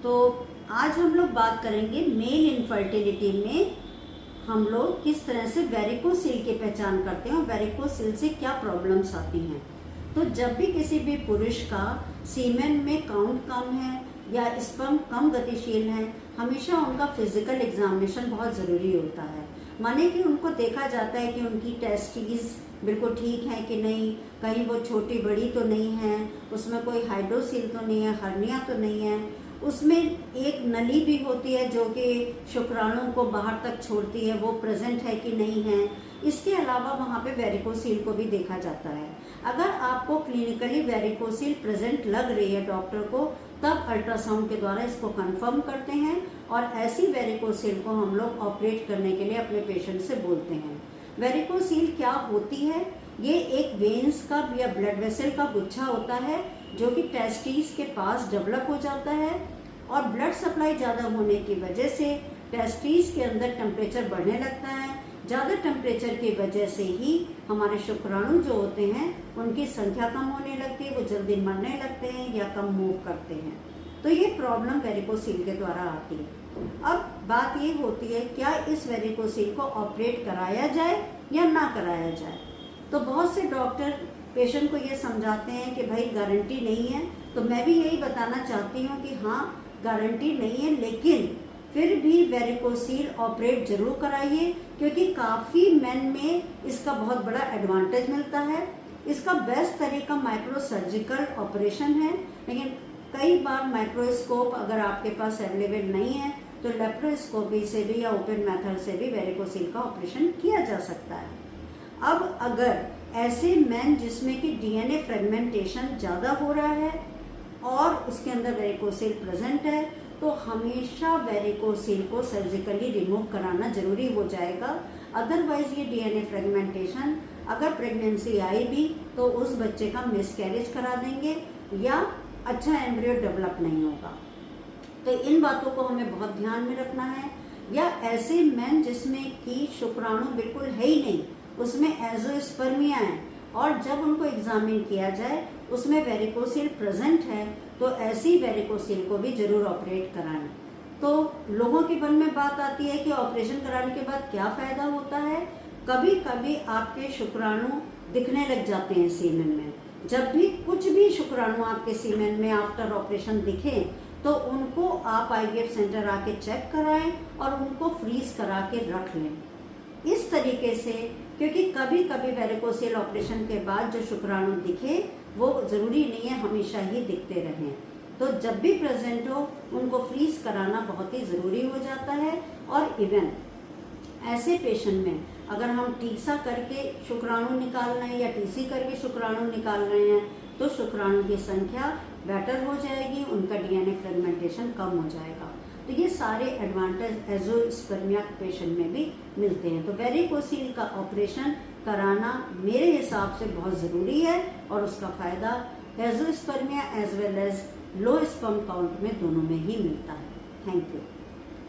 तो आज हम लोग बात करेंगे मेल इनफर्टिलिटी में हम लोग किस तरह से वेरिकोसिल की पहचान करते हैं और वेरिकोसिल से क्या प्रॉब्लम्स आती हैं। तो जब भी किसी भी पुरुष का सीमेन में काउंट कम है या स्पर्म कम गतिशील है, हमेशा उनका फिजिकल एग्जामिनेशन बहुत ज़रूरी होता है। माने कि उनको देखा जाता है कि उनकी टेस्टिस बिल्कुल ठीक है कि नहीं, कहीं वो छोटी बड़ी तो नहीं है, उसमें कोई हाइड्रोसिल तो नहीं है, हर्निया तो नहीं है, उसमें एक नली भी होती है जो कि शुक्राणु को बाहर तक छोड़ती है, वो प्रेजेंट है कि नहीं है। इसके अलावा वहाँ पे वेरिकोसिल को भी देखा जाता है। अगर आपको क्लिनिकली वेरिकोसिल प्रेजेंट लग रही है डॉक्टर को, तब अल्ट्रासाउंड के द्वारा इसको कंफर्म करते हैं और ऐसी वेरिकोसिल को हम लोग ऑपरेट करने के लिए अपने पेशेंट से बोलते हैं। वेरिकोसिल क्या होती है? ये एक वेन्स का या ब्लड वेसल का गुच्छा होता है जो कि टेस्टिस के पास डेवलप हो जाता है और ब्लड सप्लाई ज़्यादा होने की वजह से टेस्टिस के अंदर टेम्परेचर बढ़ने लगता है। ज़्यादा टेम्परेचर की वजह से ही हमारे शुक्राणु जो होते हैं उनकी संख्या कम होने लगती है, वो जल्दी मरने लगते हैं या कम मूव करते हैं। तो ये प्रॉब्लम वेरिकोसिल के द्वारा आती है। अब बात ये होती है, क्या इस वेरिकोसिल को ऑपरेट कराया जाए या ना कराया जाए। तो बहुत से डॉक्टर पेशेंट को ये समझाते हैं कि भाई गारंटी नहीं है। तो मैं भी यही बताना चाहती हूँ कि हाँ, गारंटी नहीं है, लेकिन फिर भी वेरिकोसिल ऑपरेट जरूर कराइए, क्योंकि काफ़ी मेन में इसका बहुत बड़ा एडवांटेज मिलता है। इसका बेस्ट तरीका माइक्रो सर्जिकल ऑपरेशन है, लेकिन कई बार माइक्रोस्कोप अगर आपके पास अवेलेबल नहीं है तो लेप्रोस्कोपी से भी या ओपन मेथड से भी वेरिकोसिल का ऑपरेशन किया जा सकता है। अब अगर ऐसे मेन जिसमें कि डीएनए फ्रेगमेंटेशन ज़्यादा हो रहा है और उसके अंदर वेरिकोसिल प्रेजेंट है, तो हमेशा वेरिकोसिल को सर्जिकली रिमूव कराना जरूरी हो जाएगा। अदरवाइज ये डीएनए फ्रेगमेंटेशन अगर प्रेगनेंसी आई भी तो उस बच्चे का मिसकैरेज करा देंगे या अच्छा एम्ब्रियो डेवलप नहीं होगा। तो इन बातों को हमें बहुत ध्यान में रखना है। या ऐसे मेन जिसमें कि शुक्राणु बिल्कुल है ही नहीं, उसमें एजोस्पर्मिया है और जब उनको एग्जामिन किया जाए उसमें वेरिकोसिल प्रेजेंट है, तो ऐसी वेरिकोसिल को भी जरूर ऑपरेट कराएं। तो लोगों के मन में बात आती है कि ऑपरेशन कराने के बाद क्या फ़ायदा होता है। कभी कभी आपके शुक्राणु दिखने लग जाते हैं सीमेन में। जब भी कुछ भी शुक्राणु आपके सीमेन में आफ्टर ऑपरेशन दिखे तो उनको आप आईवीएफ सेंटर आके चेक कराएं और उनको फ्रीज करा के रख लें इस तरीके से, क्योंकि कभी कभी वेरिकोसिल ऑपरेशन के बाद जो शुक्राणु दिखे वो ज़रूरी नहीं है हमेशा ही दिखते रहें। तो जब भी प्रेजेंट हो उनको फ्रीज कराना बहुत ही ज़रूरी हो जाता है। और इवन ऐसे पेशेंट में अगर हम टीसा करके शुक्राणु निकाल रहे हैं या टीसी करके शुक्राणु निकाल रहे हैं तो शुक्राणु की संख्या बेटर हो जाएगी, उनका डीएनए फ्रेगमेंटेशन कम हो जाएगा। तो ये सारे एडवांटेज एजोस्पर्मिया पेशेंट में भी मिलते हैं। तो वेरिकोसिल का ऑपरेशन कराना मेरे हिसाब से बहुत ज़रूरी है और उसका फ़ायदा azoospermia as well as low sperm count में दोनों में ही मिलता है। Thank you.